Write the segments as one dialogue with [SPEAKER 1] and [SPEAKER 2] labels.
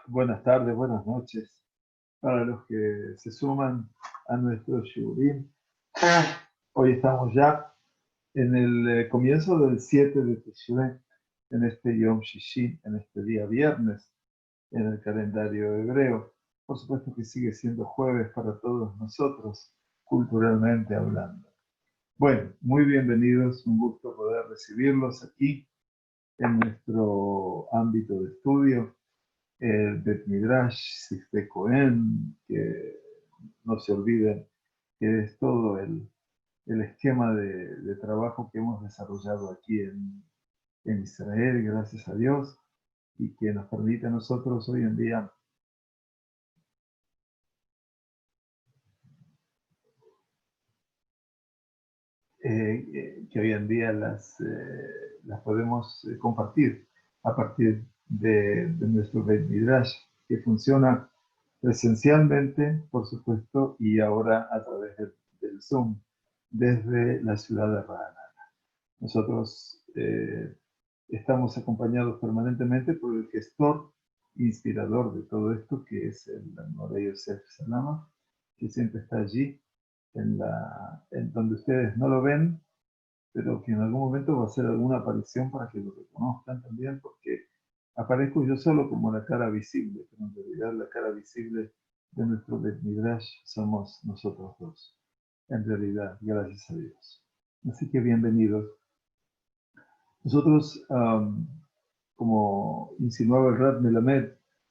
[SPEAKER 1] Buenas tardes, buenas noches para los que se suman a nuestro Shurim. Hoy estamos ya en el comienzo del 7 de Tishre, en este Yom Shishi, en este día viernes, en el calendario hebreo. Por supuesto que sigue siendo jueves para todos nosotros, culturalmente hablando. Bueno, muy bienvenidos, un gusto poder recibirlos aquí en nuestro ámbito de estudio. El Bet Midrash, Sifte Cohen, que no se olviden que es todo el esquema de trabajo que hemos desarrollado aquí en Israel, gracias a Dios, y que nos permite a nosotros hoy en día que hoy en día las podemos compartir a partir de nuestro Bet Midrash, que funciona presencialmente, por supuesto, y ahora a través del Zoom, desde la ciudad de Rana. Nosotros estamos acompañados permanentemente por el gestor inspirador de todo esto, que es el Morey Yosef Salama, que siempre está allí, en donde ustedes no lo ven, pero que en algún momento va a hacer alguna aparición para que lo reconozcan también, porque aparezco yo solo como la cara visible, pero en realidad la cara visible de nuestro Bet Midrash somos nosotros dos, en realidad, gracias a Dios. Así que bienvenidos. Nosotros, como insinuaba el Rab Melamed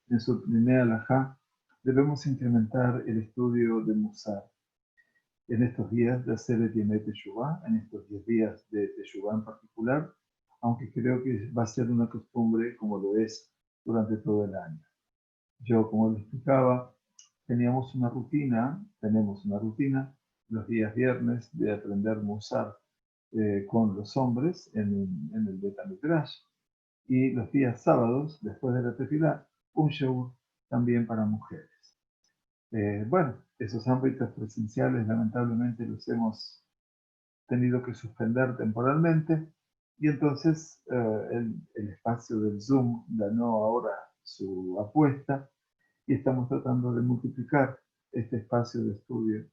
[SPEAKER 1] en su primera alajá, debemos incrementar el estudio de Musar en estos días de hacer Yemé Teshuvá, en estos 10 días de Teshuvá en particular, aunque creo que va a ser una costumbre como lo es durante todo el año. Yo, como les explicaba, tenemos una rutina los días viernes de aprender Musar con los hombres en el Bet Midrash, y los días sábados, después de la tefilá, un shiur también para mujeres. Bueno, esos ámbitos presenciales lamentablemente los hemos tenido que suspender temporalmente, y entonces el espacio del Zoom ganó ahora su apuesta y estamos tratando de multiplicar este espacio de estudio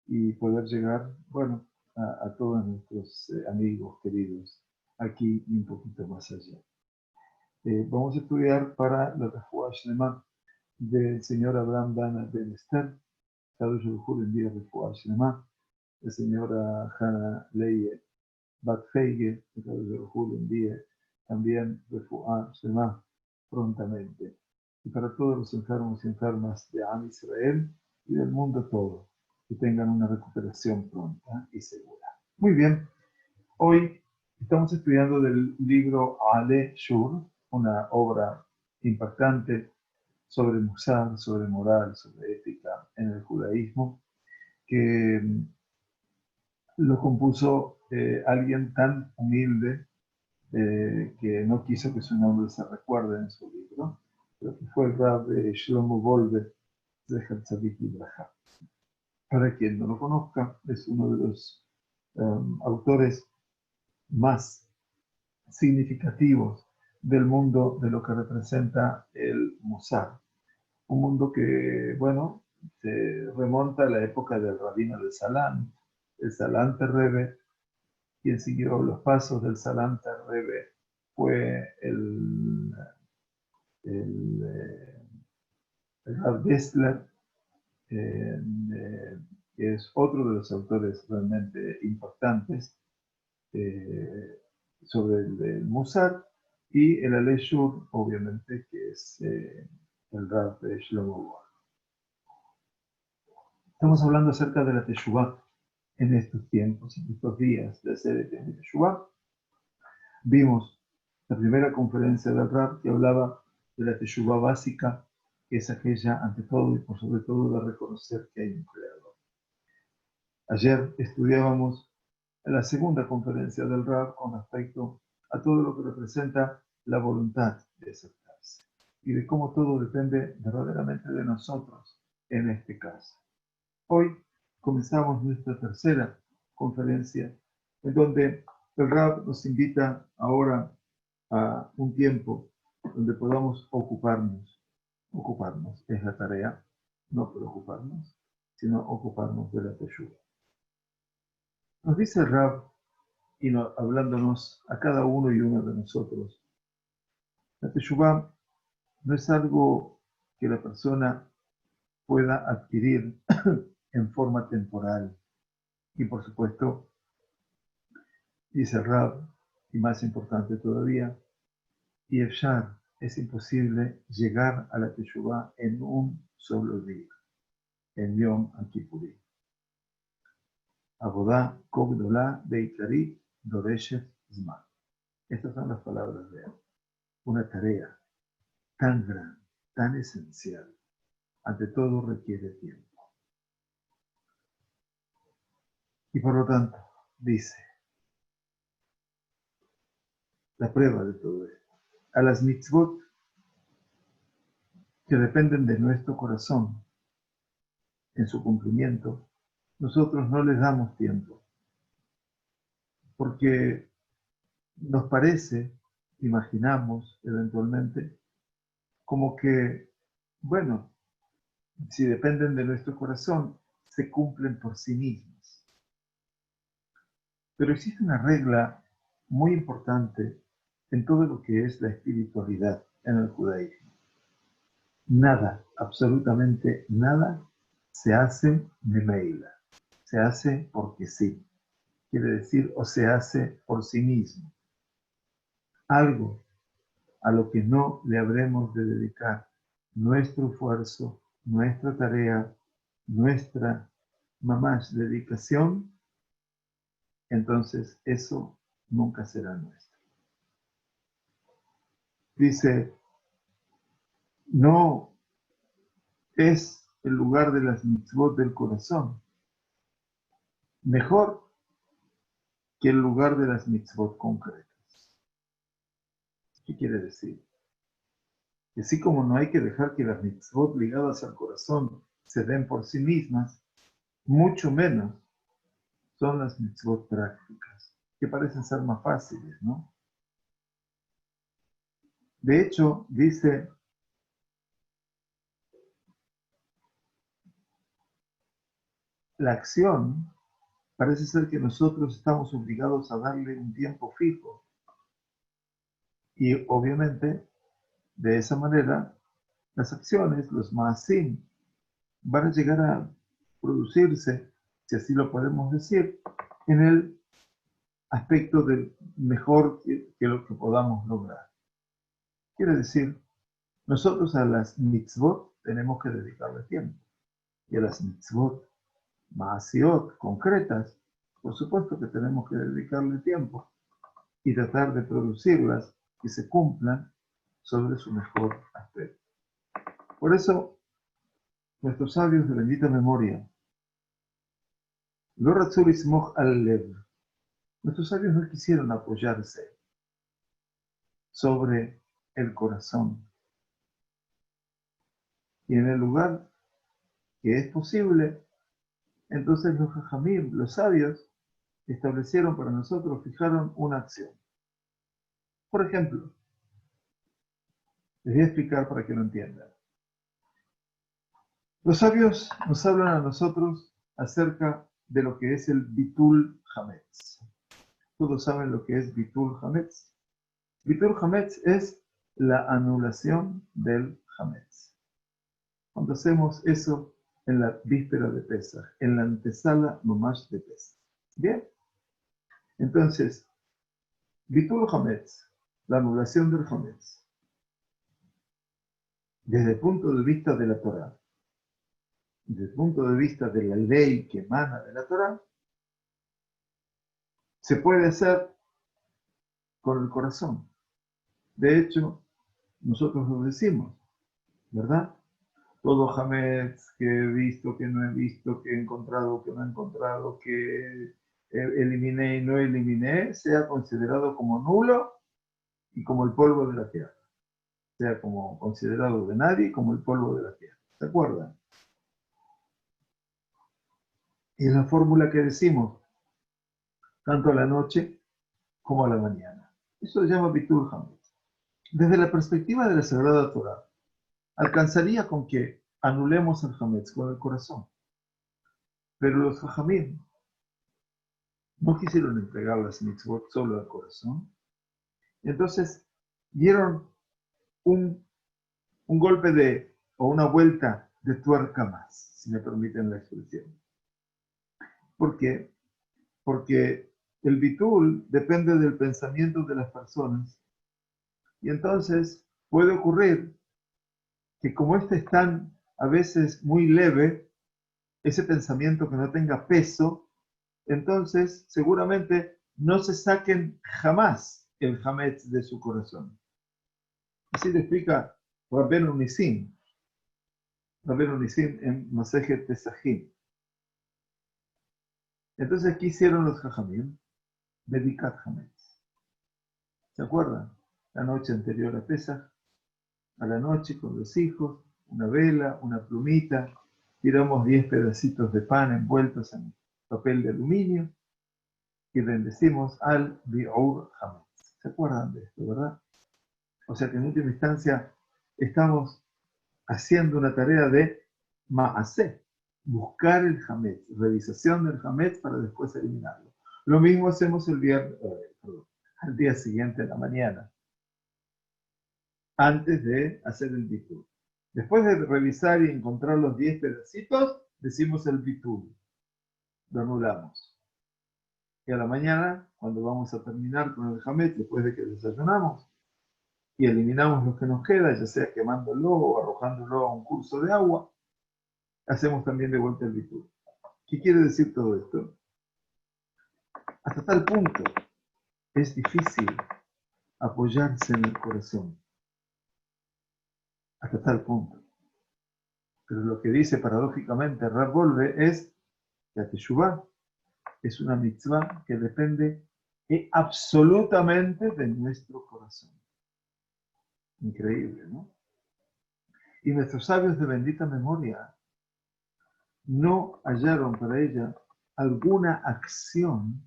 [SPEAKER 1] y poder llegar, bueno, a todos nuestros amigos queridos aquí y un poquito más allá. Vamos a estudiar para la Refuah Shlema del señor Abraham Dana Ben Esther, Kadosh Baruj envía Refuah Shlema, la señora Hannah Leie Bat Feige, Kadosh Baruj envía también Refuah Shlema prontamente. Y para todos los enfermos y enfermas de Am Israel y del mundo todo, que tengan una recuperación pronta y segura. Muy bien, hoy estamos estudiando del libro Ale Shur, una obra impactante sobre Musar, sobre moral, sobre ética en el judaísmo, que lo compuso alguien tan humilde que no quiso que su nombre se recuerde en su libro, pero que fue el Rab Shlomo Wolbe de Herzavik Ibrahim. Para quien no lo conozca, es uno de los autores más significativos del mundo de lo que representa el Musar. Un mundo que, bueno, se remonta a la época del rabino del Salán, el Salán Terrebe. Quien siguió los pasos del Salán Terrebe fue el, el Rav Dessler, que es otro de los autores realmente importantes sobre el Musar, y el Ale Shur, obviamente, que es el Rav de Shlomo Wolbe. Estamos hablando acerca de la Teshuvah en estos tiempos, en estos días de hacer el Teshuvah. Vimos la primera conferencia del Rav que hablaba de la Teshuvah básica, que es aquella, ante todo y por sobre todo, de reconocer que hay un Creador. Ayer estudiábamos la segunda conferencia del Rav con respecto a todo lo que representa la voluntad de aceptarse y de cómo todo depende verdaderamente de nosotros en este caso. Hoy comenzamos nuestra tercera conferencia, en donde el Rav nos invita ahora a un tiempo donde podamos ocuparnos Ocuparnos es la tarea, no preocuparnos, sino ocuparnos de la teshuvá. Nos dice el Rab, hablándonos a cada uno y uno de nosotros, la teshuvá no es algo que la persona pueda adquirir en forma temporal. Y por supuesto, dice el Rab, y más importante todavía, y Efshar, es imposible llegar a la teshuvá en un solo día, en Yom Kippurim. Abodá Kogdolá Beikari Doreshet Zman. Estas son las palabras de él. Una tarea tan grande, tan esencial, ante todo requiere tiempo. Y por lo tanto, dice, la prueba de todo esto, a las mitzvot que dependen de nuestro corazón en su cumplimiento, nosotros no les damos tiempo, porque nos parece, imaginamos eventualmente, como que, bueno, si dependen de nuestro corazón, se cumplen por sí mismos. Pero existe una regla muy importante en todo lo que es la espiritualidad en el judaísmo. Nada, absolutamente nada, se hace de meila. Se hace porque sí. Quiere decir, o se hace por sí mismo. Algo a lo que no le habremos de dedicar nuestro esfuerzo, nuestra tarea, nuestra mamás dedicación, entonces eso nunca será nuestro. Dice, no es el lugar de las mitzvot del corazón mejor que el lugar de las mitzvot concretas. ¿Qué quiere decir? Que así como no hay que dejar que las mitzvot ligadas al corazón se den por sí mismas, mucho menos son las mitzvot prácticas, que parecen ser más fáciles, ¿no? De hecho, dice, la acción parece ser que nosotros estamos obligados a darle un tiempo fijo. Y obviamente, de esa manera, las acciones, los maasim, van a llegar a producirse, si así lo podemos decir, en el aspecto del mejor que lo que podamos lograr. Quiere decir, nosotros a las mitzvot tenemos que dedicarle tiempo. Y a las mitzvot maasiot concretas, por supuesto que tenemos que dedicarle tiempo y tratar de producirlas que se cumplan sobre su mejor aspecto. Por eso, nuestros sabios de bendita memoria, lo ratzul ismoch al lev, nuestros sabios no quisieron apoyarse sobre el corazón. Y en el lugar que es posible, entonces los jajamim, los sabios, establecieron para nosotros, fijaron una acción. Por ejemplo, les voy a explicar para que lo entiendan. Los sabios nos hablan a nosotros acerca de lo que es el Bitul Hametz. Todos saben lo que es Bitul Hametz. Bitul Hametz es la anulación del Hametz. Cuando hacemos eso en la víspera de Pesach, en la antesala Mamash de Pesach. Bien. Entonces, Bitul Hametz, la anulación del Hametz, desde el punto de vista de la Torah, desde el punto de vista de la ley que emana de la Torah, se puede hacer con el corazón. De hecho, nosotros lo decimos, ¿verdad? Todo Hametz que he visto, que no he visto, que he encontrado, que no he encontrado, que eliminé y no eliminé, sea considerado como nulo y como el polvo de la tierra. Sea como considerado de nadie como el polvo de la tierra. ¿Se acuerdan? Y es la fórmula que decimos, tanto a la noche como a la mañana. Eso se llama Bitul Hametz. Desde la perspectiva de la Sagrada Torah, alcanzaría con que anulemos el Hametz con el corazón. Pero los Jajamim no quisieron entregar las mitzvot solo al corazón. Entonces dieron un golpe o una vuelta de tuerca más, si me permiten la expresión. ¿Por qué? Porque el bitul depende del pensamiento de las personas. Y entonces puede ocurrir que como este es tan a veces muy leve, ese pensamiento que no tenga peso, entonces seguramente no se saquen jamás el hametz de su corazón. Así le explica Rabbeinu Nisim en Masejet Pesachim. Entonces, ¿qué hicieron los Jajamim? Dedicat hametz. ¿Se acuerdan? La noche anterior a Pesach, a la noche con los hijos, una vela, una plumita, tiramos 10 pedacitos de pan envueltos en papel de aluminio y bendecimos al Bi'ur Hametz. ¿Se acuerdan de esto, verdad? O sea que en última instancia estamos haciendo una tarea de ma'aseh, buscar el Hametz, revisación del Hametz para después eliminarlo. Lo mismo hacemos al día siguiente en la mañana, antes de hacer el bitul. Después de revisar y encontrar los 10 pedacitos, decimos el bitul, lo anulamos. Y a la mañana, cuando vamos a terminar con el hametz, después de que desayunamos, y eliminamos lo que nos queda, ya sea quemándolo o arrojándolo a un curso de agua, hacemos también de vuelta el bitul. ¿Qué quiere decir todo esto? Hasta tal punto es difícil apoyarse en el corazón. Hasta tal punto. Pero lo que dice paradójicamente Rav Wolbe es que la Teshuvah es una mitzvah que depende absolutamente de nuestro corazón. Increíble, ¿no? Y nuestros sabios de bendita memoria no hallaron para ella alguna acción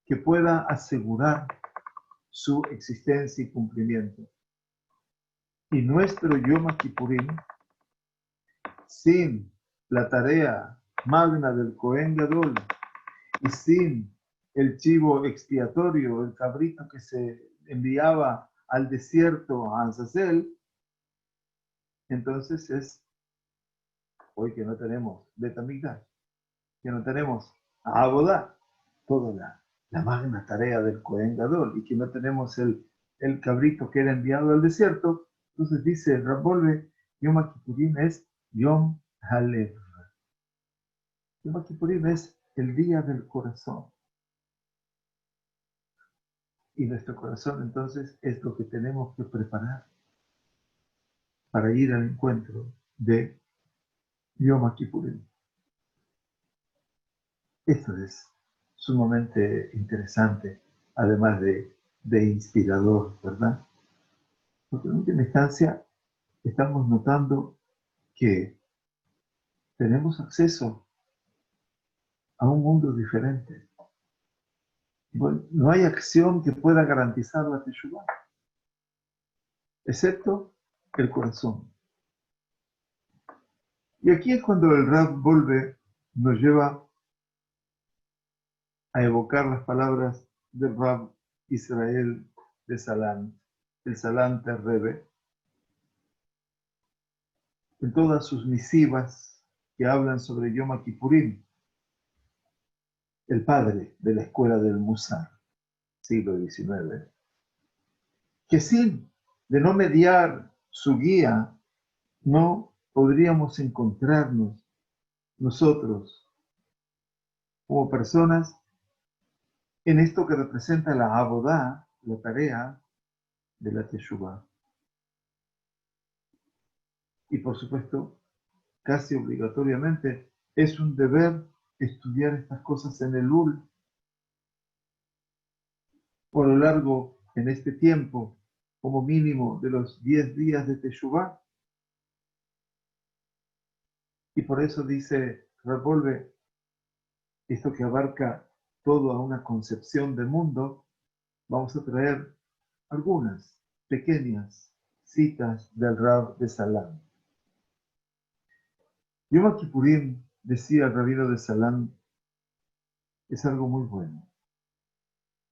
[SPEAKER 1] que pueda asegurar su existencia y cumplimiento. Y nuestro Yom Kippurim, sin la tarea magna del Cohen Gadol y sin el chivo expiatorio, el cabrito que se enviaba al desierto a Azazel, entonces es hoy que no tenemos Bet Hamikdash, que no tenemos Abodá, toda la magna tarea del Cohen Gadol, y que no tenemos el cabrito que era enviado al desierto. Entonces dice el Rav Wolbe, Yom Kippurim es Yom Halev. Yom Kippurim es el día del corazón. Y nuestro corazón entonces es lo que tenemos que preparar para ir al encuentro de Yom Kippurim. Esto es sumamente interesante, además de inspirador, ¿verdad? Porque en última instancia estamos notando que tenemos acceso a un mundo diferente. Bueno, no hay acción que pueda garantizar la Teshuvah, excepto el corazón. Y aquí es cuando el Rav Wolbe nos lleva a evocar las palabras del Rav Israel de Salant, el Salant Rebbe, en todas sus misivas que hablan sobre Yom Kippurim, el padre de la escuela del Musar, siglo XIX, que sin de no mediar su guía, no podríamos encontrarnos nosotros como personas en esto que representa la abodá, la tarea de la Teshuvah. Y por supuesto, casi obligatoriamente, es un deber estudiar estas cosas en el UL. Por lo largo, en este tiempo, como mínimo de los 10 días de Teshuvah. Y por eso dice Rav Wolbe, esto que abarca toda una concepción de mundo, vamos a traer algunas pequeñas citas del Rab de Salán. Yom Kippurim, decía el rabino de Salán, es algo muy bueno.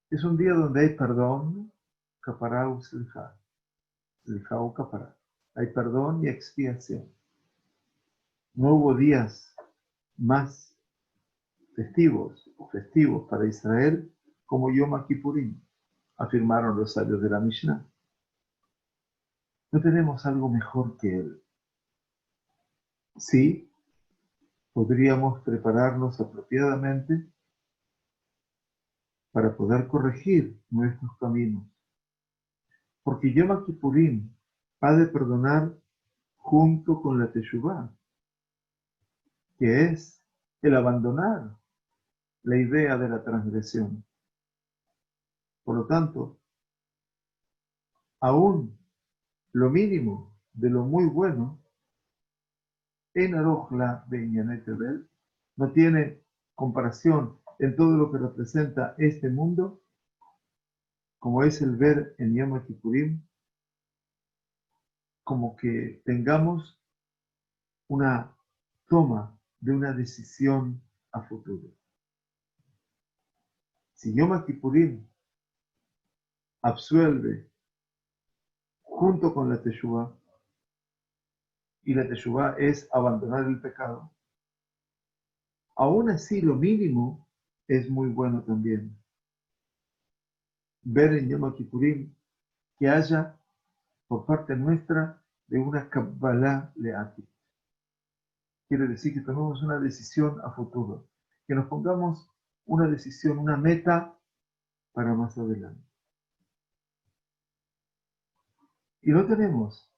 [SPEAKER 1] Es un día donde hay perdón, kapará u silja o kapará. Hay perdón y expiación. No hubo días más festivos para Israel como Yom Kippurim, afirmaron los sabios de la Mishnah. No tenemos algo mejor que él. Sí, podríamos prepararnos apropiadamente para poder corregir nuestros caminos. Porque Yom Kippurim ha de perdonar junto con la Teshuvá, que es el abandonar la idea de la transgresión. Por lo tanto, aún lo mínimo de lo muy bueno, en Arojla Benyanet Tebel, no tiene comparación en todo lo que representa este mundo, como es el ver en Yom Kippurim, como que tengamos una toma de una decisión a futuro. Si Yom Kippurim absuelve junto con la Teshuvá, y la Teshuvá es abandonar el pecado, aún así lo mínimo es muy bueno también. Ver en Yom Kippurim que haya por parte nuestra de una Kabbalah Leati. Quiere decir que tomemos una decisión a futuro, que nos pongamos una decisión, una meta para más adelante. Y no tenemos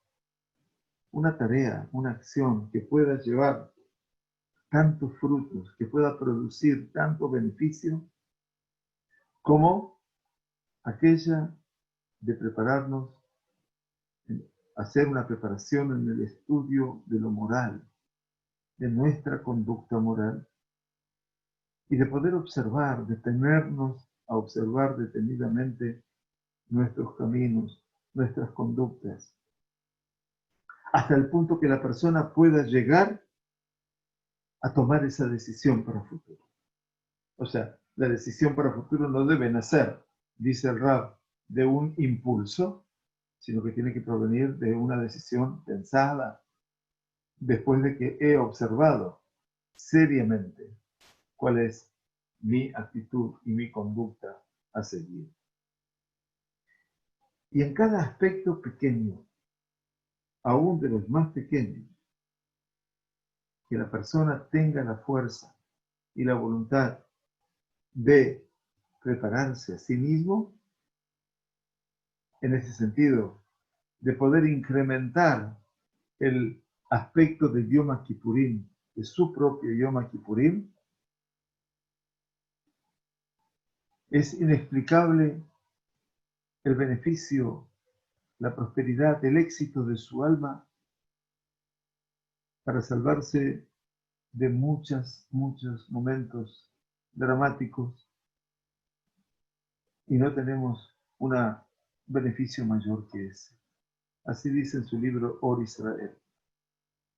[SPEAKER 1] una tarea, una acción que pueda llevar tantos frutos, que pueda producir tanto beneficio, como aquella de prepararnos, hacer una preparación en el estudio de lo moral, de nuestra conducta moral, y de poder observar, detenernos a observar detenidamente nuestros caminos, nuestras conductas, hasta el punto que la persona pueda llegar a tomar esa decisión para el futuro. O sea, la decisión para el futuro no debe nacer, dice el Rab, de un impulso, sino que tiene que provenir de una decisión pensada, después de que he observado seriamente cuál es mi actitud y mi conducta a seguir. Y en cada aspecto pequeño, aún de los más pequeños, que la persona tenga la fuerza y la voluntad de prepararse a sí mismo, en ese sentido, de poder incrementar el aspecto de Yom Kippurim, de su propio Yom Kippurim, es inexplicable el beneficio, la prosperidad, el éxito de su alma para salvarse de muchos momentos dramáticos, y no tenemos un beneficio mayor que ese. Así dice en su libro Or Israel.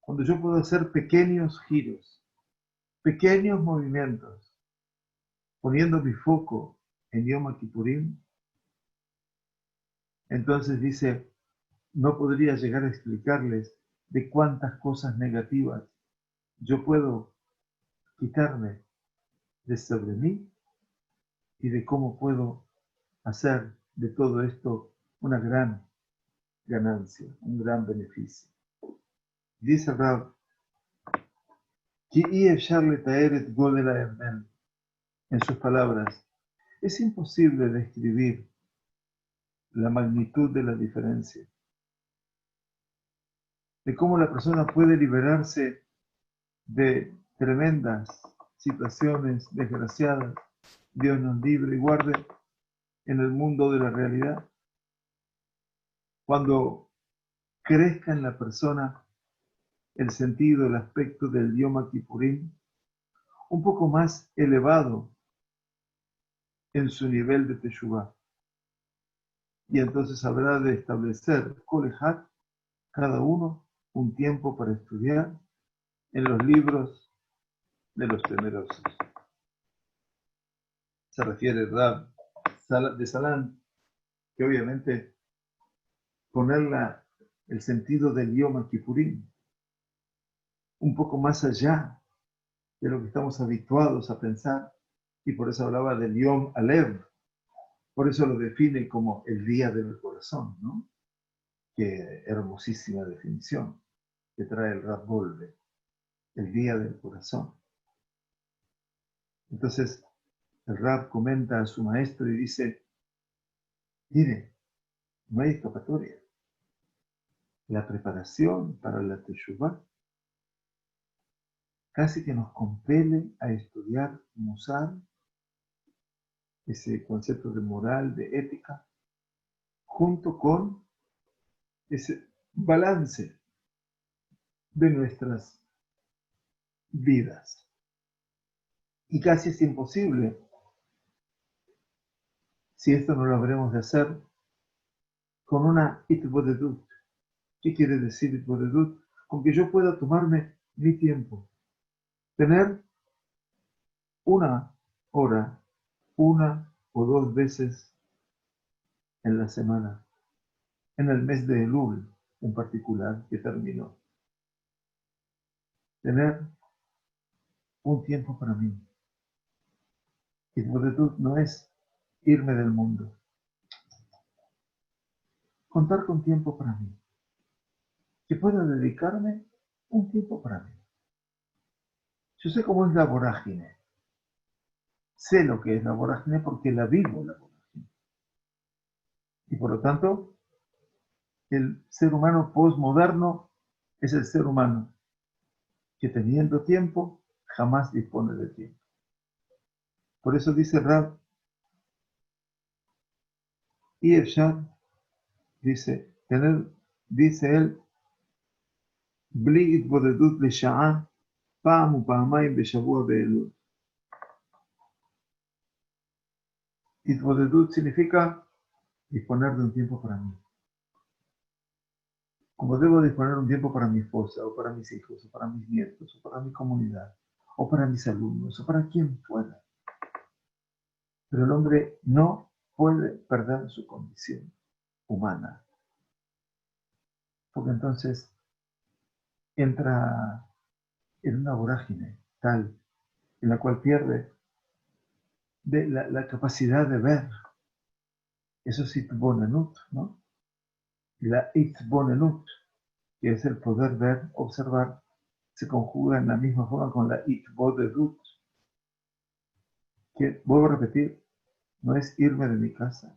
[SPEAKER 1] Cuando yo puedo hacer pequeños giros, pequeños movimientos, poniendo mi foco en Yom Kippurim, entonces dice, no podría llegar a explicarles de cuántas cosas negativas yo puedo quitarme de sobre mí y de cómo puedo hacer de todo esto una gran ganancia, un gran beneficio. Dice Rab, en sus palabras, es imposible describir la magnitud de la diferencia, de cómo la persona puede liberarse de tremendas situaciones desgraciadas, Dios nos libre y guarde, en el mundo de la realidad. Cuando crezca en la persona el sentido, el aspecto del Yom Kippurim, un poco más elevado en su nivel de Teshuvah. Y entonces habrá de establecer Kol Echad cada uno un tiempo para estudiar en los libros de los temerosos. Se refiere Rab de Salán, que obviamente ponerla el sentido del Yom Kippurim un poco más allá de lo que estamos habituados a pensar, y por eso hablaba del Yom Alev, por eso lo define como el día del corazón, ¿no? Qué hermosísima definición que trae el Rab Golbe, el día del corazón. Entonces, el Rab comenta a su maestro y dice, mire, no hay escapatoria. La preparación para la Teshuvah casi que nos compele a estudiar Musar, ese concepto de moral, de ética, junto con ese balance de nuestras vidas. Y casi es imposible si esto no lo habremos de hacer con una itbodedut. ¿Qué quiere decir itbodedut? Con que yo pueda tomarme mi tiempo, tener una hora, una o dos veces en la semana, en el mes de Elul en particular que terminó. Tener un tiempo para mí. Itbodedut no es irme del mundo. Contar con tiempo para mí. Que pueda dedicarme un tiempo para mí. Yo sé cómo es la vorágine. Sé lo que es la vorágine porque la vivo la vorágine. Y por lo tanto, el ser humano postmoderno es el ser humano que teniendo tiempo jamás dispone de tiempo. Por eso dice Rab, y Efshar dice él, Bli itbodedut lesha'a, פעם ופעמיים בשבוע באלול. Itbodedut significa disponer de un tiempo para mí. Como debo disponer un tiempo para mi esposa, o para mis hijos, o para mis nietos, o para mi comunidad, o para mis alumnos, o para quien fuera. Pero el hombre no puede perder su condición humana. Porque entonces entra en una vorágine tal en la cual pierde la capacidad de ver. Eso es itbonenut, ¿no? La itbonenut, que es el poder ver, observar, se conjuga en la misma forma con la itbodedut, que, vuelvo a repetir, no es irme de mi casa.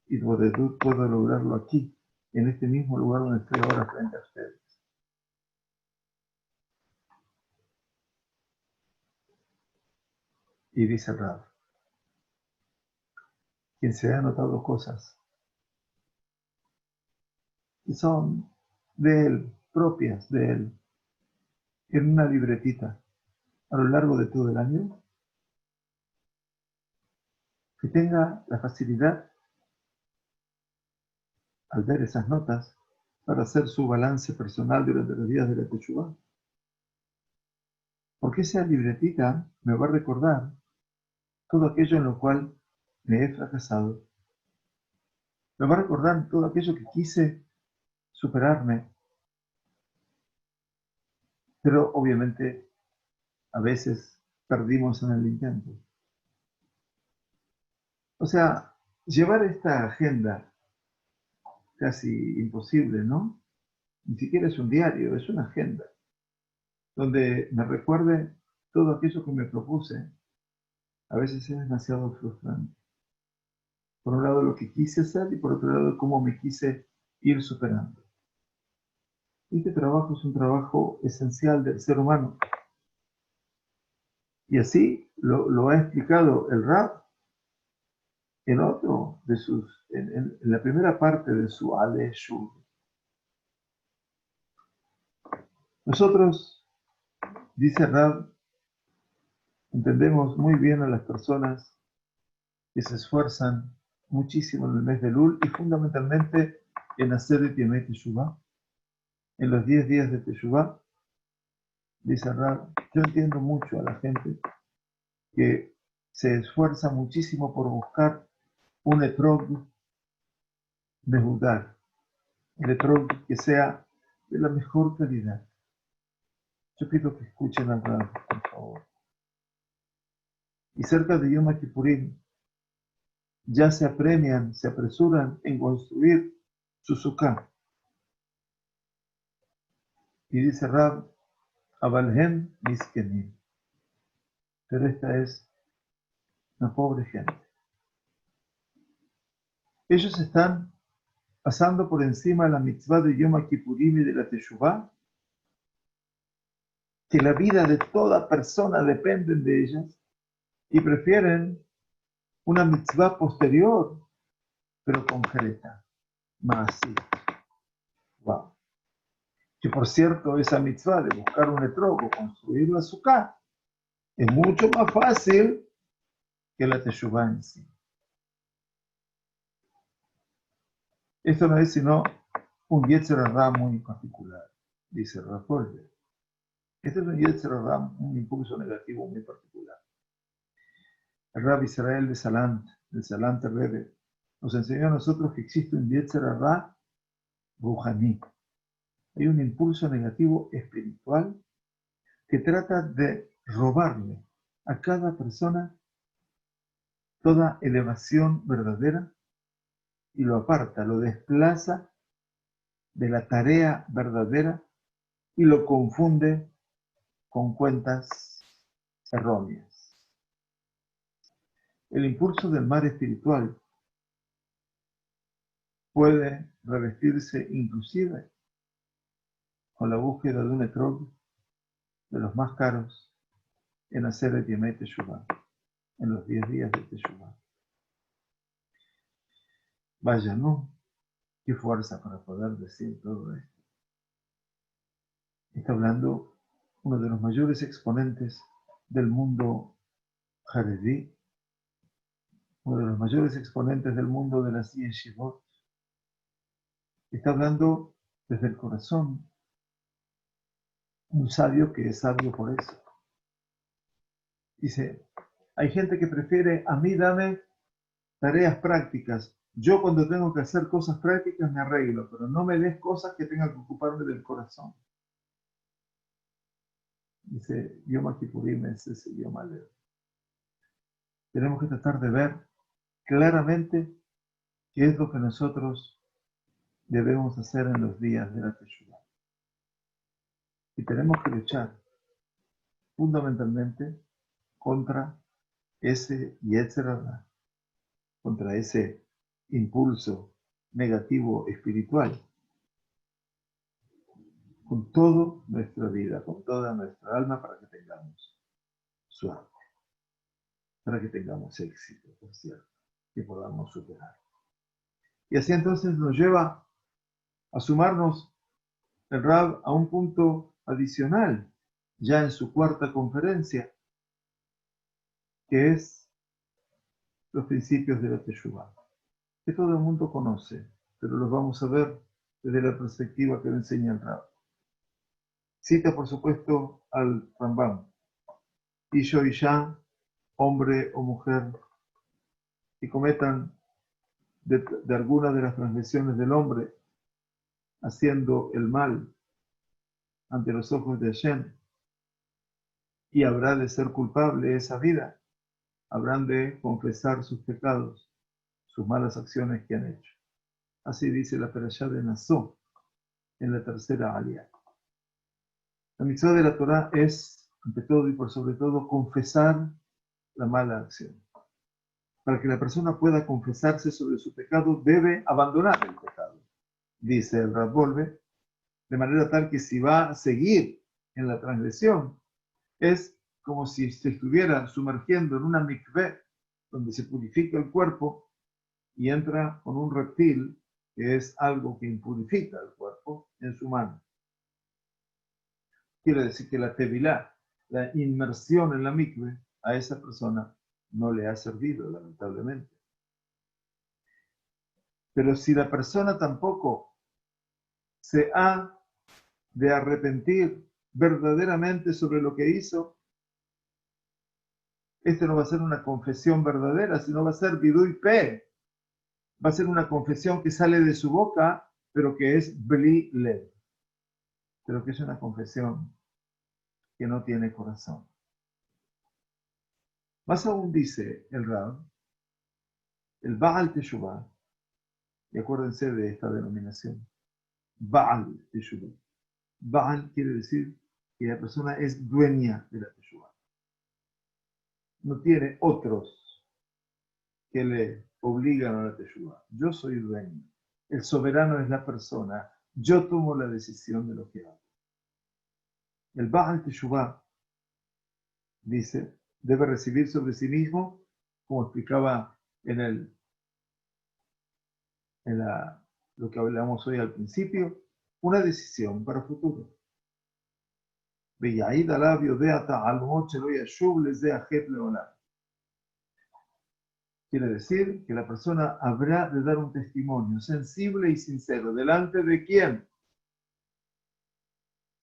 [SPEAKER 1] Itbodedut puedo lograrlo aquí, en este mismo lugar donde estoy ahora frente a ustedes. Y dice Rab, quien se ha notado cosas que son de él, propias de él, en una libretita a lo largo de todo el año, que tenga la facilidad al ver esas notas para hacer su balance personal durante los días de la Teshuvah. Porque esa libretita me va a recordar todo aquello en lo cual me he fracasado. Me va a recordar todo aquello que quise superarme, pero obviamente a veces perdimos en el intento. O sea, llevar esta agenda casi imposible, ¿no? Ni siquiera es un diario, es una agenda, donde me recuerde todo aquello que me propuse. A veces es demasiado frustrante. Por un lado lo que quise hacer y por otro lado cómo me quise ir superando. Este trabajo es un trabajo esencial del ser humano. Y así lo ha explicado el Rab en otro de sus, en la primera parte de su Ale Shur. Nosotros, dice Rab, entendemos muy bien a las personas que se esfuerzan muchísimo en el mes de Elul y fundamentalmente en hacer el Yemet Teshuvah, En los 10 días de Teshuvá, dice Rab, yo entiendo mucho a la gente que se esfuerza muchísimo por buscar un etrog de Judá, un etrog que sea de la mejor calidad. Yo pido que escuchen a Rab, por favor. Y cerca de Yom Kippurim, ya se apremian, se apresuran en construir su sukkah. Y dice Rab, Abalhem Miskenim. Pero esta es una pobre gente. Ellos están pasando por encima de la mitzvah de Yom Kippurim y de la Teshuvah, que la vida de toda persona depende de ellas, y prefieren una mitzvah posterior, pero concreta, más así. Wow. Que por cierto, esa mitzvah de buscar un etrog o construir la sukkah es mucho más fácil que la Teshuvah en sí. Esto no es sino un Yetzer Hara muy particular, dice Rafael. Este es un Yetzer Hara, un impulso negativo muy particular. El Rabbi Israel de Salant, del Salant Rebbe, nos enseñó a nosotros que existe un Yetzer Hara Ruhani. Hay un impulso negativo espiritual que trata de robarle a cada persona toda elevación verdadera y lo aparta, lo desplaza de la tarea verdadera y lo confunde con cuentas erróneas. El impulso del mar espiritual puede revestirse inclusive con la búsqueda de un etrog de los más caros en hacer el Yemei Teshuvah, en los 10 días de Teshuvah. Vaya, ¿no? Qué fuerza para poder decir todo esto. Está hablando uno de los mayores exponentes del mundo jaredí, uno de los mayores exponentes del mundo de las yeshivot. Está hablando desde el corazón, un sabio que es sabio por eso. Dice, hay gente que prefiere, a mí dame tareas prácticas. Yo cuando tengo que hacer cosas prácticas me arreglo, pero no me des cosas que tenga que ocuparme del corazón. Dice, Yom Kippurim es ese Yom Alev. Tenemos que tratar de ver claramente qué es lo que nosotros debemos hacer en los días de la Teshuvah. Y tenemos que luchar fundamentalmente contra ese Yetzer Hara, contra ese impulso negativo espiritual, con toda nuestra vida, con toda nuestra alma, para que tengamos suerte, para que tengamos éxito, por cierto, que podamos superar. Y así entonces nos lleva a sumarnos el Rab a un punto adicional, ya en su cuarta conferencia, que es los principios de la Teshuvah, que todo el mundo conoce, pero los vamos a ver desde la perspectiva que lo enseña el Rab. Cita, por supuesto, al Rambam. Isho Isha, hombre o mujer, que cometan de alguna de las transgresiones del hombre, haciendo el mal ante los ojos de Hashem, y habrá de ser culpable esa vida, habrán de confesar sus pecados, sus malas acciones que han hecho. Así dice la Perashá de Nazó, en la tercera alía. La mitzvah de la Torah es, ante todo y por sobre todo, confesar la mala acción. Para que la persona pueda confesarse sobre su pecado, debe abandonar el pecado, dice el Rav Wolbe, de manera tal que si va a seguir en la transgresión, es como si se estuviera sumergiendo en una mikveh, donde se purifica el cuerpo y entra con un reptil, que es algo que impurifica el cuerpo, en su mano. Quiere decir que la tevilá, la inmersión en la mikveh, a esa persona no le ha servido, lamentablemente. Pero si la persona tampoco se ha de arrepentir verdaderamente sobre lo que hizo, este no va a ser una confesión verdadera, sino va a ser vidui pe. Va a ser una confesión que sale de su boca, pero que es bli lev, pero que es una confesión que no tiene corazón. Más aún dice el Rab, el Baal Teshuvah, y acuérdense de esta denominación, Baal Teshuvah. Baal quiere decir que la persona es dueña de la Teshuvah. No tiene otros que le obligan a la Teshuvah. Yo soy dueño. El soberano es la persona. Yo tomo la decisión de lo que hago. El Baal Teshuvah, dice, debe recibir sobre sí mismo, como explicaba en lo que hablamos hoy al principio, una decisión para el futuro. Quiere decir que la persona habrá de dar un testimonio sensible y sincero. ¿Delante de quién?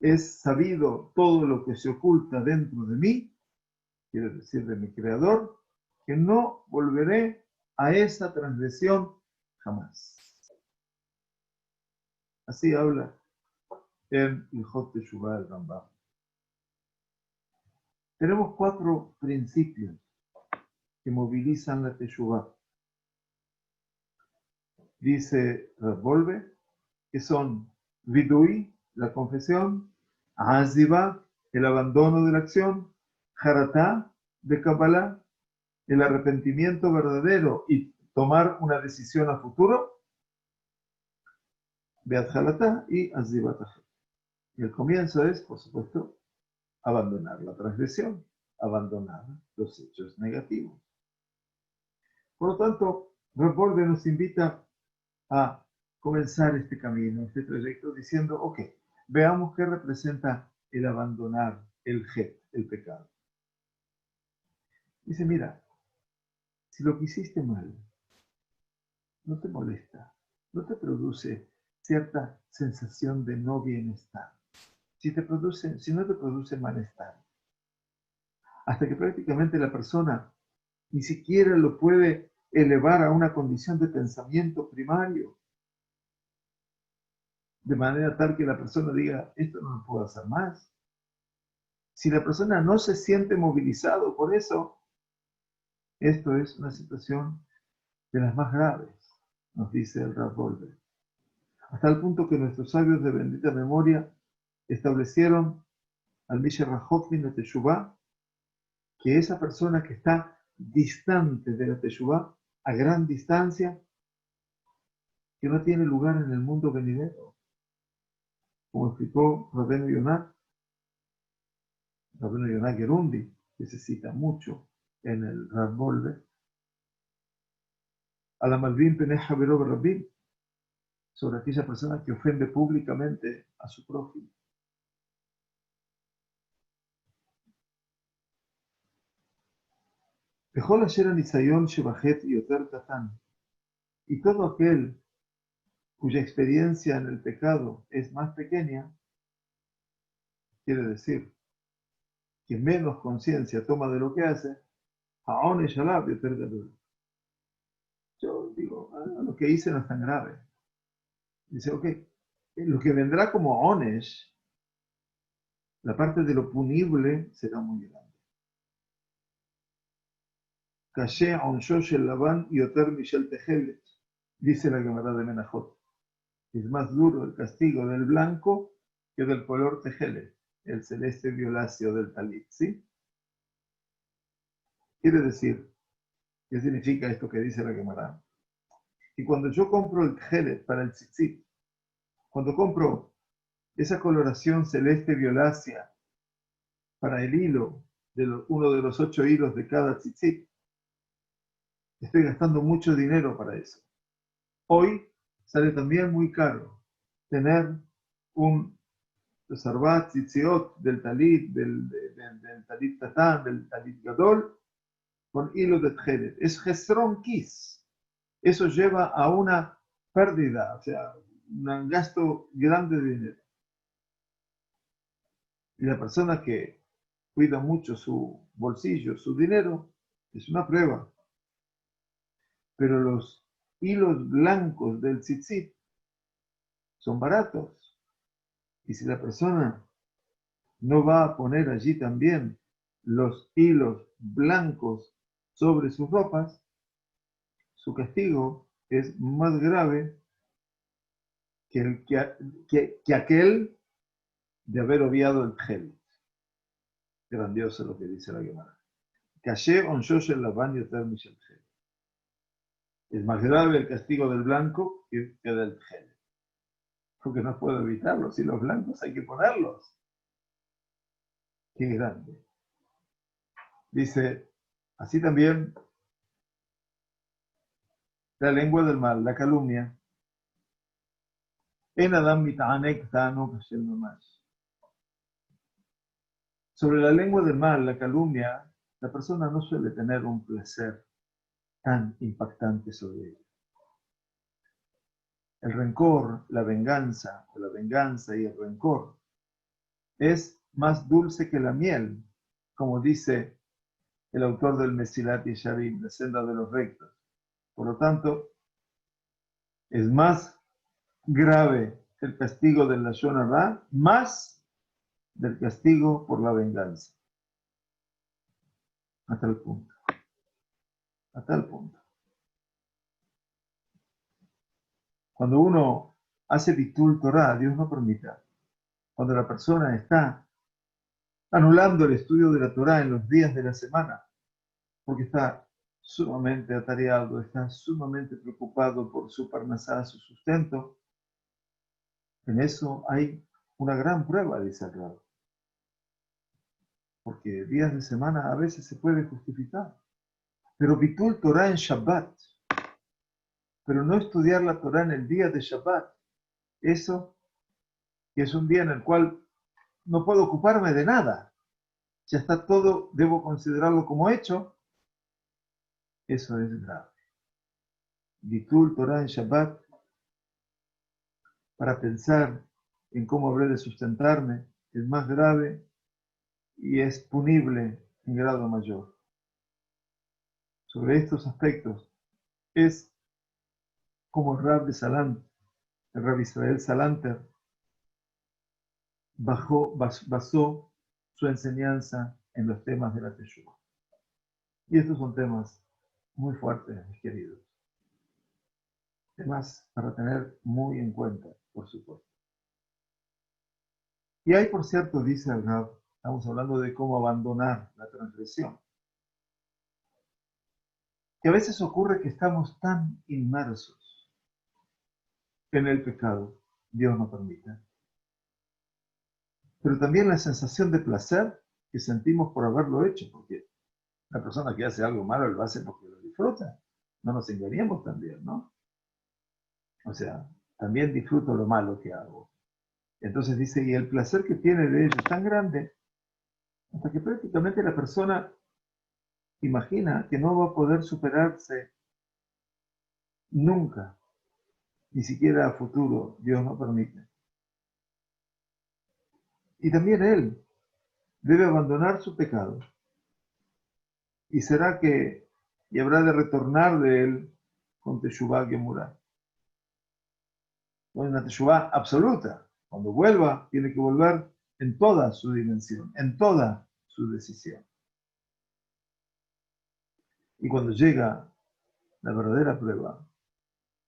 [SPEAKER 1] Es sabido todo lo que se oculta dentro de mí, quiere decir de mi Creador, que no volveré a esa transgresión jamás. Así habla en Ilhot Teshuvah el Rambam. Tenemos 4 principios que movilizan la Teshuvah. Dice Volve, que son Vidui, la confesión, Aziba, el abandono de la acción, Haratá, de Kabbalah, el arrepentimiento verdadero y tomar una decisión a futuro, Beathalatá y Azibatá. Y el comienzo es, por supuesto, abandonar la transgresión, abandonar los hechos negativos. Por lo tanto, Volve nos invita a comenzar este camino, este trayecto, diciendo, ok, veamos qué representa el abandonar el het, el pecado. Dice, mira, si lo que hiciste mal no te molesta, no te produce cierta sensación de no bienestar, si no te produce malestar, hasta que prácticamente la persona ni siquiera lo puede elevar a una condición de pensamiento primario, de manera tal que la persona diga, esto no lo puedo hacer más. Si la persona no se siente movilizado por eso, esto es una situación de las más graves, nos dice el Rav Volve. Hasta el punto que nuestros sabios de bendita memoria establecieron al Misher Rajofin de Teshuvah, que esa persona que está distante de la Teshuvah, a gran distancia, que no tiene lugar en el mundo venidero, como explicó Rabbeinu Yonah Gerundi, que se cita mucho en el Rav Volve, a la Malvin Peneh Haveró Rabbim, sobre aquella persona que ofende públicamente a su prójimo. Bejol asher anisayon shebajet yoter katan, y todo aquel cuya experiencia en el pecado es más pequeña, quiere decir que menos conciencia toma de lo que hace, haon eshalab yoter gadol. Yo digo, lo que hice no es tan grave. Dice, ok, lo que vendrá como onesh, la parte de lo punible será muy grande. Kashe onsho shel Laban yoter mishel tejelet, dice la Gemara de Menajot. Es más duro el castigo del blanco que del color tejelet, el celeste violáceo del talit, ¿sí? Quiere decir, ¿qué significa esto que dice la Gemara? Que cuando yo compro el tejelet para el tzitzit, cuando compro esa coloración celeste violácea para el hilo, uno de los 8 hilos de cada tzitzit, estoy gastando mucho dinero para eso. Hoy sale también muy caro tener un sarbat tzitziot del talit, del talit tatán, del talit gadol, con hilo de tjelet. Es gesrón kis. Eso lleva a una pérdida, o sea, un gasto grande de dinero. Y la persona que cuida mucho su bolsillo, su dinero, es una prueba. Pero los hilos blancos del tzitzit son baratos. Y si la persona no va a poner allí también los hilos blancos sobre sus ropas, su castigo es más grave que aquel de haber obviado el gel. Grandioso lo que dice la Gemara. Caché onsho shel lavan yoter mishel gel. Es más grave el castigo del blanco que del gel. Porque no puedo evitarlo. Si los blancos hay que ponerlos. Qué grande. Dice, así también la lengua del mal, la calumnia. En Adam mit'anek tano kashem mamash. Sobre la lengua del mal, la calumnia, la persona no suele tener un placer tan impactante sobre ella. El rencor, la venganza, o la venganza y el rencor, es más dulce que la miel, como dice el autor del Mesilat Yesharim, la senda de los rectos. Por lo tanto, es más grave el castigo del Lashon Hara, más del castigo por la venganza. A tal punto. A tal punto. Cuando uno hace Bitul Torah, Dios no permita. Cuando la persona está anulando el estudio de la Torah en los días de la semana, porque está sumamente atareado, está sumamente preocupado por su parnasá, su sustento, en eso hay una gran prueba, dice el Rab. Porque días de semana a veces se puede justificar. Pero Bitul Torah en Shabbat, pero no estudiar la Torah en el día de Shabbat, eso que es un día en el cual no puedo ocuparme de nada, ya está todo, debo considerarlo como hecho, eso es grave. Bitul Torah en Shabbat, para pensar en cómo habré de sustentarme, es más grave y es punible en grado mayor. Sobre estos aspectos es como el Rab Israel Salanter, basó su enseñanza en los temas de la Teshuvah. Y estos son temas muy fuertes, mis queridos. Temas para tener muy en cuenta, por supuesto. Y hay, por cierto, dice el Rab, estamos hablando de cómo abandonar la transgresión. Que a veces ocurre que estamos tan inmersos en el pecado, Dios no permita. Pero también la sensación de placer que sentimos por haberlo hecho, porque la persona que hace algo malo lo hace porque lo disfruta. No nos engañemos también, ¿no? O sea, también disfruto lo malo que hago. Entonces dice, y el placer que tiene de ello es tan grande, hasta que prácticamente la persona imagina que no va a poder superarse nunca, ni siquiera a futuro, Dios no permite. Y también él debe abandonar su pecado. Y será que, y habrá de retornar de él con Teshuvah Gemurah. Con una Teshuvah absoluta. Cuando vuelva, tiene que volver en toda su dimensión, en toda su decisión. Y cuando llega la verdadera prueba,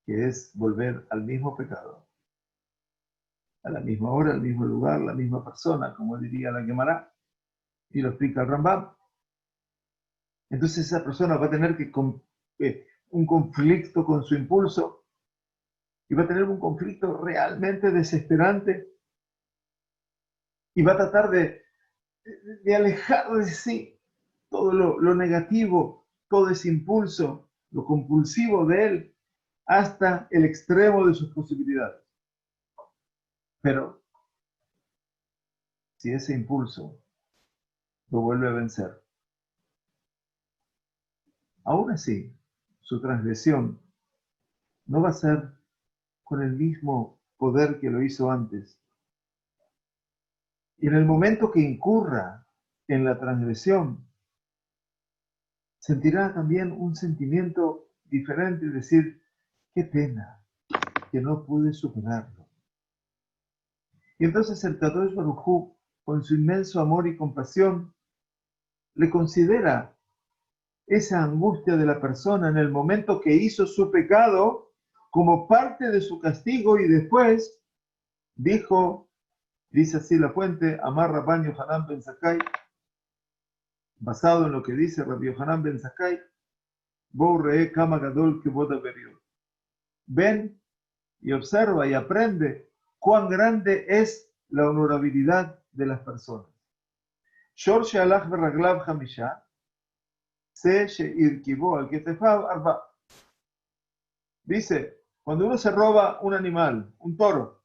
[SPEAKER 1] que es volver al mismo pecado, a la misma hora, al mismo lugar, la misma persona, como diría la Gemara, y lo explica el Rambam, entonces esa persona va a tener un conflicto con su impulso y va a tener un conflicto realmente desesperante y va a tratar de alejar de sí todo lo negativo, todo ese impulso, lo compulsivo de él, hasta el extremo de sus posibilidades. Pero si ese impulso lo vuelve a vencer, aún así, su transgresión no va a ser con el mismo poder que lo hizo antes, Y en el momento que incurra en la transgresión, sentirá también un sentimiento diferente, es decir, qué pena que no pude superarlo. Y entonces el Kadosh Baruj Hu, con su inmenso amor y compasión, le considera esa angustia de la persona en el momento que hizo su pecado como parte de su castigo, y después dijo, dice así la fuente, Amar Rabban Yohanan ben Zakkai, basado en lo que dice Rabbi Yohanan ben Zakkai, Bou Re'e Kama Gadol Kevod HaBeriot. Ven y observa y aprende cuán grande es la honorabilidad de las personas. Shor she'alach beraglav hamisha, se she'irkibo al ketefav arba. Dice, cuando uno se roba un animal, un toro,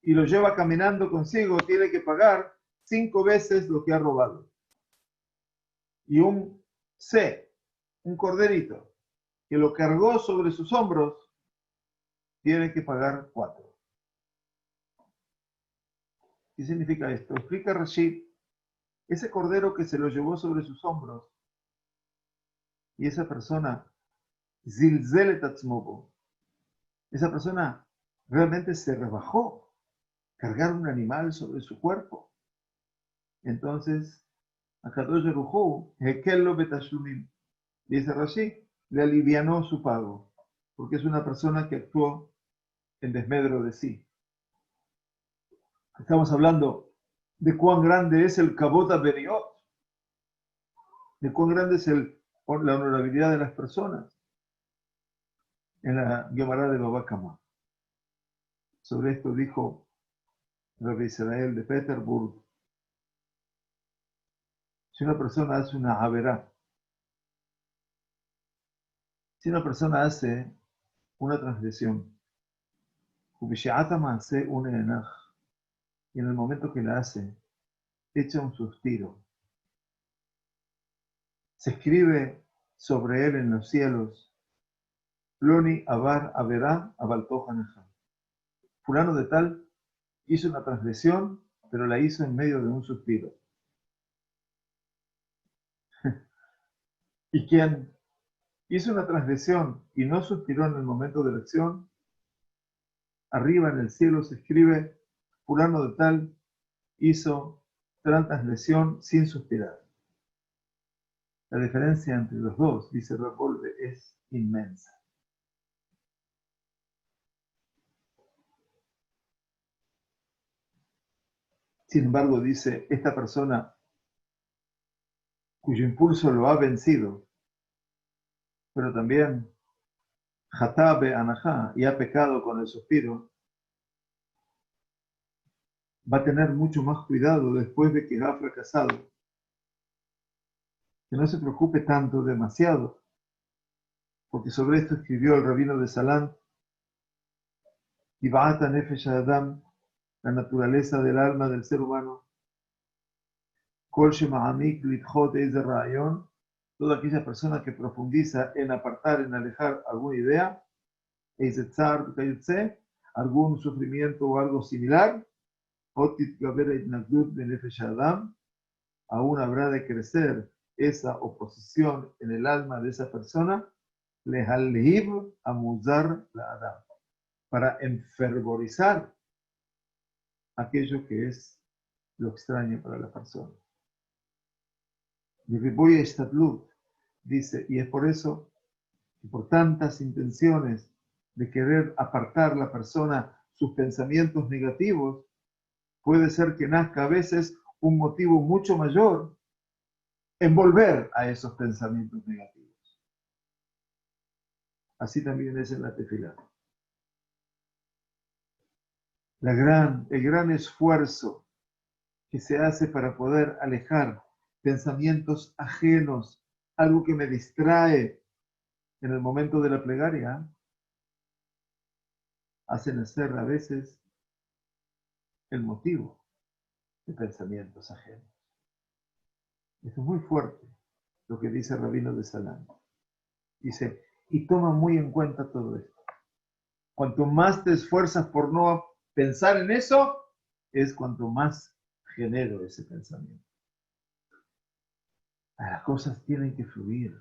[SPEAKER 1] y lo lleva caminando consigo, tiene que pagar 5 veces lo que ha robado. Y un corderito, que lo cargó sobre sus hombros, tiene que pagar 4. ¿Qué significa esto? Explica Rashid, ese cordero que se lo llevó sobre sus hombros, y esa persona, zilzelet atzmobo, esa persona realmente se rebajó, cargar un animal sobre su cuerpo. Entonces, Akadosh Baruj Hu, Hekello betashlumin, dice Rashid, le alivianó su pago, porque es una persona que actuó en desmedro de sí. Estamos hablando de cuán grande es el Kavod HaBeriot, de cuán grande es la honorabilidad de las personas. En la Gemara de Baba Kama. Sobre esto dijo Rabbi Israel de Peterburg, si una persona hace una averá, si una persona hace una transgresión, hace un enaj, y en el momento que la hace, echa un suspiro, se escribe sobre él en los cielos, Ploni Abar Averá Abaltojaneja. Fulano de tal hizo una transgresión, pero la hizo en medio de un suspiro. Y quien hizo una transgresión y no suspiró en el momento de la acción, arriba en el cielo se escribe, fulano de tal hizo transgresión sin suspirar. La diferencia entre los dos, dice Rapolve, es inmensa. Sin embargo, dice, esta persona cuyo impulso lo ha vencido, pero también Jatabe Anajá, y ha pecado con el suspiro, va a tener mucho más cuidado después de que ha fracasado. Que no se preocupe tanto, demasiado, porque sobre esto escribió el rabino de Salán, Ibata Nefesh Adam, la naturaleza del alma del ser humano, Kol Shema'amik Litchot Ezer Rayon, toda aquella persona que profundiza en apartar, en alejar alguna idea, Eizetzar Kayutze, algún sufrimiento o algo similar, Otit Gaber Itnagdut de Nefesh Adam, aún habrá de crecer esa oposición en el alma de esa persona, Lehalhib Amuzar la Adam, para enfervorizar aquello que es lo extraño para la persona. Y Riboya Estadlut dice, y es por eso que por tantas intenciones de querer apartar la persona sus pensamientos negativos, puede ser que nazca a veces un motivo mucho mayor en volver a esos pensamientos negativos. Así también es en la tefilá. El gran esfuerzo que se hace para poder alejar pensamientos ajenos, algo que me distrae en el momento de la plegaria, hace nacer a veces el motivo de pensamientos ajenos. Esto es muy fuerte lo que dice el rabino de Salán. Dice, y toma muy en cuenta todo esto. Cuanto más te esfuerzas por no pensar en eso, es cuanto más genero ese pensamiento. Las cosas tienen que fluir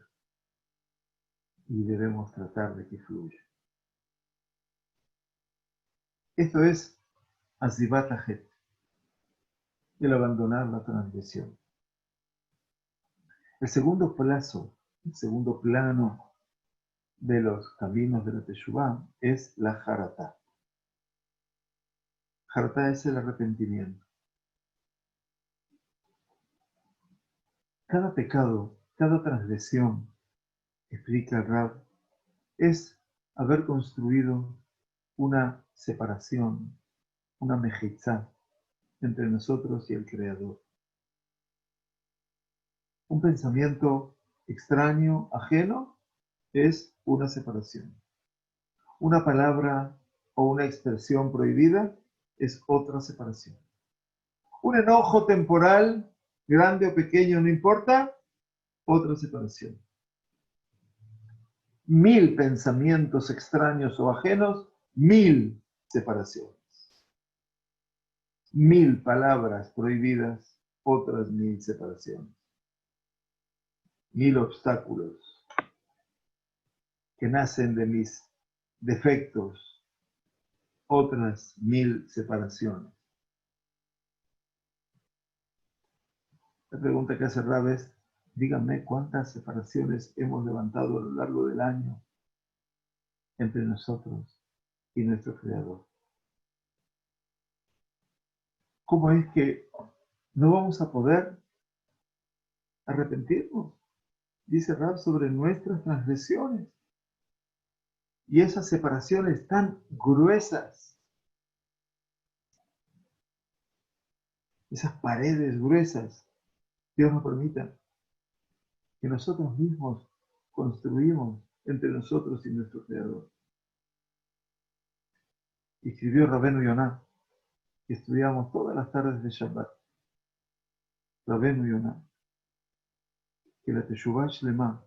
[SPEAKER 1] y debemos tratar de que fluya. Esto es Azibat Ajet, el abandonar la transgresión. El segundo plano de los caminos de la Teshuvá es la Jaratá. Jaratá es el arrepentimiento. Cada pecado, cada transgresión, explica el Rab, es haber construido una separación, una mejizá entre nosotros y el Creador. Un pensamiento extraño, ajeno, es una separación. Una palabra o una expresión prohibida es otra separación. Un enojo temporal, grande o pequeño, no importa, otra separación. 1000 pensamientos extraños o ajenos, 1000 separaciones. 1000 palabras prohibidas, otras 1000 separaciones. 1000 obstáculos que nacen de mis defectos, otras 1000 separaciones. La pregunta que hace Rab es, díganme cuántas separaciones hemos levantado a lo largo del año entre nosotros y nuestro Creador. ¿Cómo es que no vamos a poder arrepentirnos? Dice Rab sobre nuestras transgresiones. Y esas separaciones tan gruesas, esas paredes gruesas, Dios nos permita que nosotros mismos construimos entre nosotros y nuestro Creador. Y escribió Rabenu Yonah, que estudiamos todas las tardes de Shabbat. Rabenu Yonah, que la Teshuvah Shlema,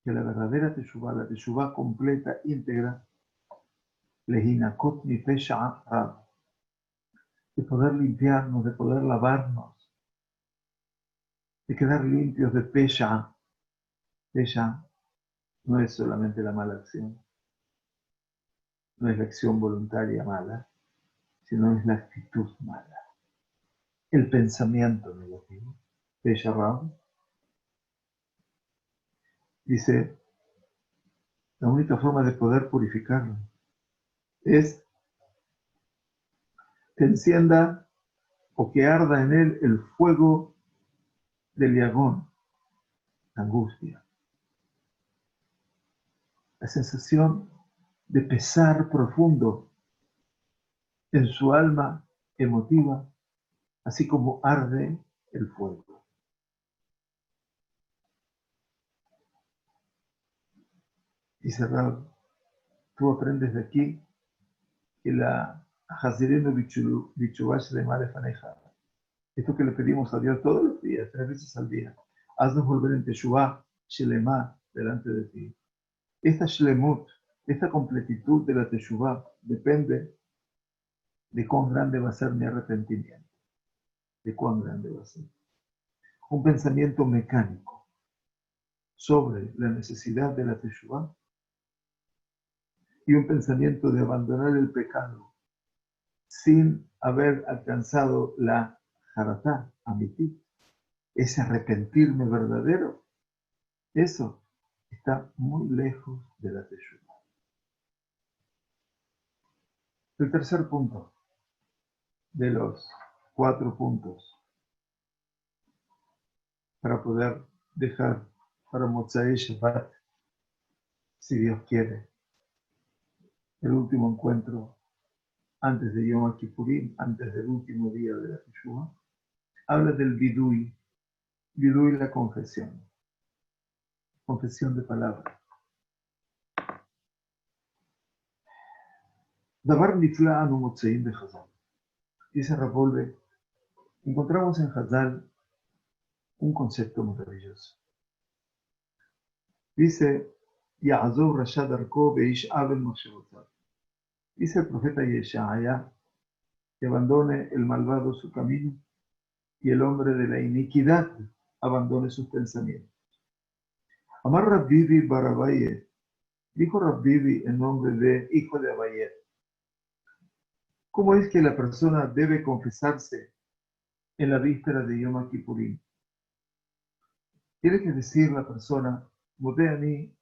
[SPEAKER 1] que la verdadera Teshuvah, la Teshuvah completa, íntegra, lehinakot mi pesha rab, de poder limpiarnos, de poder lavarnos, de quedar limpios de pesha. Pesha no es solamente la mala acción, no es la acción voluntaria mala, sino es la actitud mala, el pensamiento negativo. Pesha rab dice, la única forma de poder purificarlo es que encienda o que arda en él el fuego del yagón, la angustia, la sensación de pesar profundo en su alma emotiva, así como arde el fuego. Dice Rab, tú aprendes de aquí que la Hazirenu Bichubash de Mare Faneja, esto que le pedimos a Dios todos los días, 3 veces al día, haznos volver en Teshuvah, Shelema, delante de ti. Esta Shlemut, esta completitud de la Teshuvah, depende de cuán grande va a ser mi arrepentimiento. De cuán grande va a ser. Un pensamiento mecánico sobre la necesidad de la Teshuvah y un pensamiento de abandonar el pecado sin haber alcanzado la Jaratá, Amití, ese arrepentirme verdadero, eso está muy lejos de la Teshuvah. El tercer punto de los 4 puntos para poder dejar para Motzai Shabbat, si Dios quiere, el último encuentro antes de Yom Kippurim, antes del último día de la Teshuvah, habla del Vidui, Vidui la confesión de palabras. Davar nifla anu motzeim de Hazal. Dice Rapolve, encontramos en Hazal un concepto maravilloso. Dice, Ya'azov Rashad Arko Beish Abel Moshevotav. Dice el profeta Yeshaya, que abandone el malvado su camino y el hombre de la iniquidad abandone sus pensamientos. Amar Rabbibi Barabaye, dijo Rabbibi en nombre de hijo de Abaye, ¿cómo es que la persona debe confesarse en la víspera de Yom Kippurim? Tiene que decir la persona, Modeani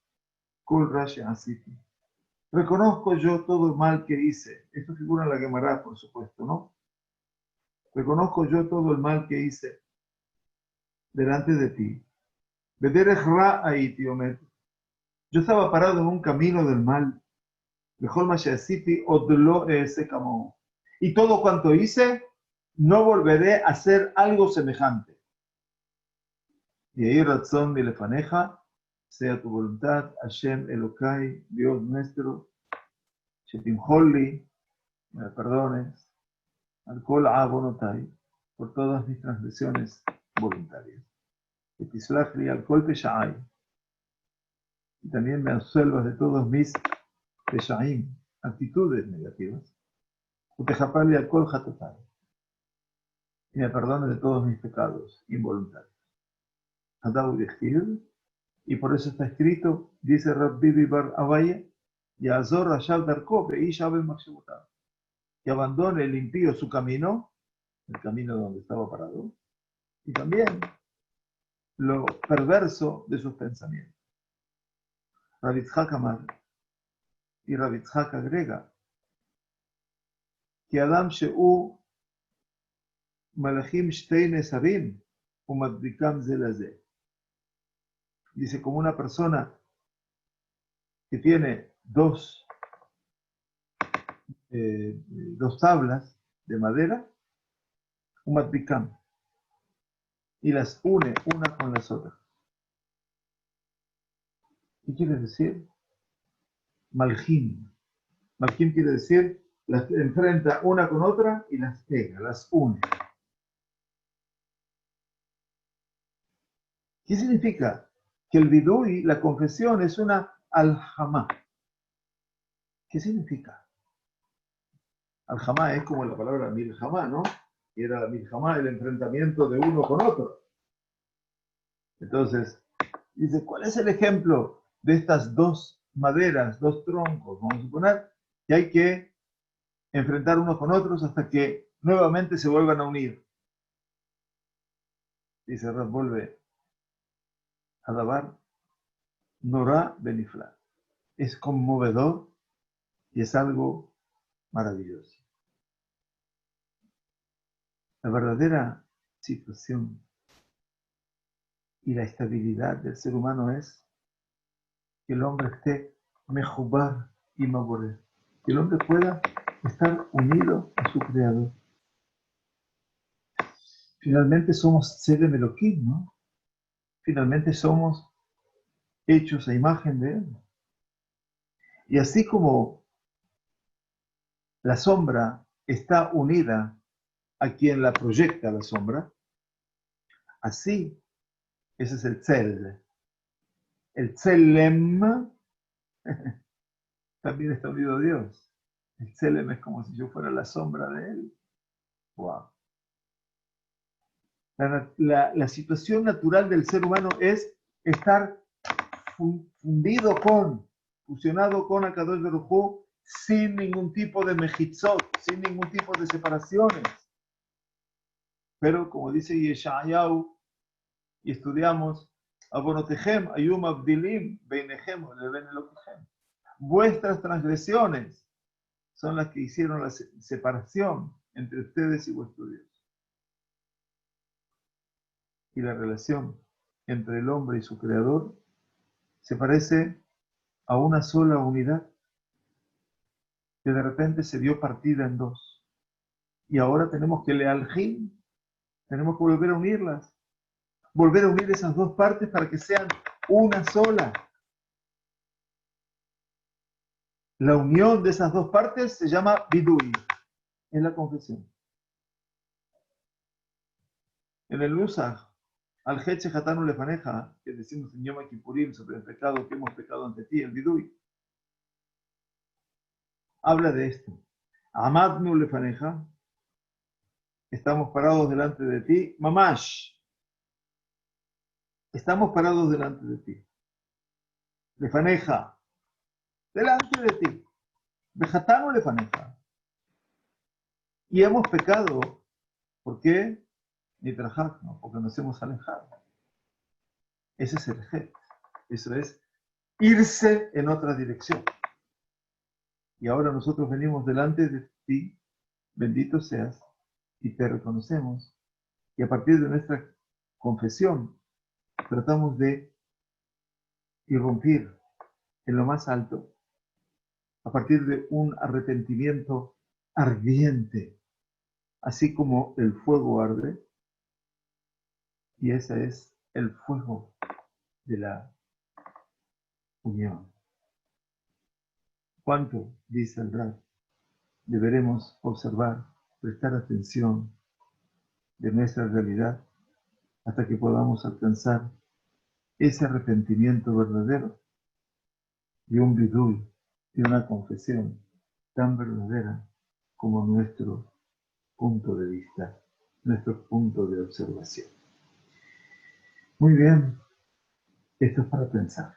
[SPEAKER 1] Kol Rashi Asiti. Reconozco yo todo el mal que hice. Esto figura en la Gemara, por supuesto, ¿no? Reconozco yo todo el mal que hice delante de ti. Bederech Ra Aiti Omed. Yo estaba parado en un camino del mal. Mejor Mashasiti Odlo Sekamo. Y todo cuanto hice, no volveré a hacer algo semejante. Y ahí razón de lefaneja, sea tu voluntad, Hashem Elokai, Dios nuestro, Shetimholli, me perdones, Alcohol Abonotai, por todas mis transgresiones voluntarias. Etislachli Alcohol Peshaai, y también me absuelvas de todos mis Peshaim, actitudes negativas. Utejapali Alcohol Hatotai, y me perdones de todos mis pecados involuntarios. Hadau Dechir, y por eso está escrito, dice Rabbi Bar Abaye, Yazor Rashab Darko, Beisha Ben Makshubutab, que abandone el impío su camino, el camino donde estaba parado, y también lo perverso de sus pensamientos. Rabbi Tzchak Amar, y Rabbi Tzchak agrega, que Adam She'u Malachim Shtei Nesarim, Umadbikam Zelazeh. Dice, como una persona que tiene dos tablas de madera, Umadbikam, y las une una con las otras. ¿Qué quiere decir? Malhim. Malhim quiere decir, las enfrenta una con otra y las pega, las une. ¿Qué significa? Que el vidui, la confesión, es una al-jamá. ¿Qué significa? Al-jamá es como la palabra milhamá, ¿no? Y era milhamá el enfrentamiento de uno con otro. Entonces, dice, ¿cuál es el ejemplo de estas dos maderas, dos troncos? Vamos a suponer que hay que enfrentar unos con otros hasta que nuevamente se vuelvan a unir. Dice, vuelve a Dabar, Norá Beniflá. Es conmovedor y es algo maravilloso. La verdadera situación y la estabilidad del ser humano es que el hombre esté mejubar y maborer, que el hombre pueda estar unido a su creador. Finalmente somos seres de Elohim, ¿no? Finalmente somos hechos a imagen de él. Y así como la sombra está unida a quien la proyecta la sombra, así, ese es el tzel. El tzelem también está unido a Dios. El tzelem es como si yo fuera la sombra de él. Wow. La situación natural del ser humano es estar fundido fusionado con Akadosh Baruj Hu, sin ningún tipo de mejitzot, sin ningún tipo de separaciones. Pero como dice Yeshayahu, y estudiamos, Abonotehem ayum abdilim beinechem leben elokechem. Vuestras transgresiones son las que hicieron la separación entre ustedes y vuestro Dios. Y la relación entre el hombre y su creador se parece a una sola unidad que de repente se dio partida en dos. Y ahora tenemos que lealjín, tenemos que volver a unirlas, volver a unir esas dos partes para que sean una sola. La unión de esas dos partes se llama vidui, es la confesión. En el Nusach, al Heche Hatanu Lefaneja, que decimos en Yom Kippurim sobre el pecado que hemos pecado ante ti, el vidui, habla de esto. Amadnu Lefaneja, Estamos parados delante de ti. Mamash. Estamos parados delante de ti. Lefaneja. Delante de ti. Vejatano lefaneja. Y hemos pecado. ¿Por qué? Ni trajano, porque nos hemos alejado. Ese es el het. Eso es irse en otra dirección. Y ahora nosotros venimos delante de ti, bendito seas, y te reconocemos. Y a partir de nuestra confesión, tratamos de irrumpir en lo más alto, a partir de un arrepentimiento ardiente, así como el fuego arde, y ese es el fuego de la unión. ¿Cuánto, dice el Rab, deberemos observar, prestar atención de nuestra realidad hasta que podamos alcanzar ese arrepentimiento verdadero y un bidul y una confesión tan verdadera como nuestro punto de vista, nuestro punto de observación? Muy bien, esto es para pensar.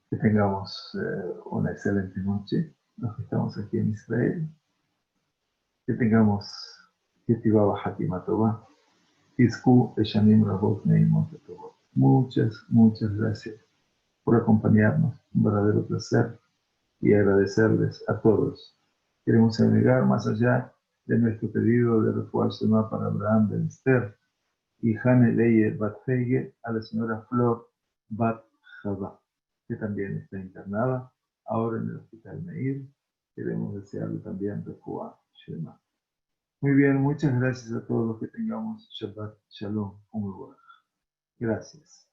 [SPEAKER 1] Que tengamos una excelente noche, los que estamos aquí en Israel. Que tengamos Yetivá Hatima Tová, Izku Eshanim Rabot Neimot Tovot. Muchas gracias por acompañarnos. Un verdadero placer y agradecerles a todos. Queremos agregar más allá de nuestro pedido de Refuah Shema para Abraham Ben Esther y Hane Leye Bat Feige a la señora Flor Bat Jabá, que también está internada ahora en el Hospital Meir. Queremos desearle también Refuah Shema. Muy bien, muchas gracias a todos. Que tengamos Shabbat Shalom. Muy bueno. Gracias.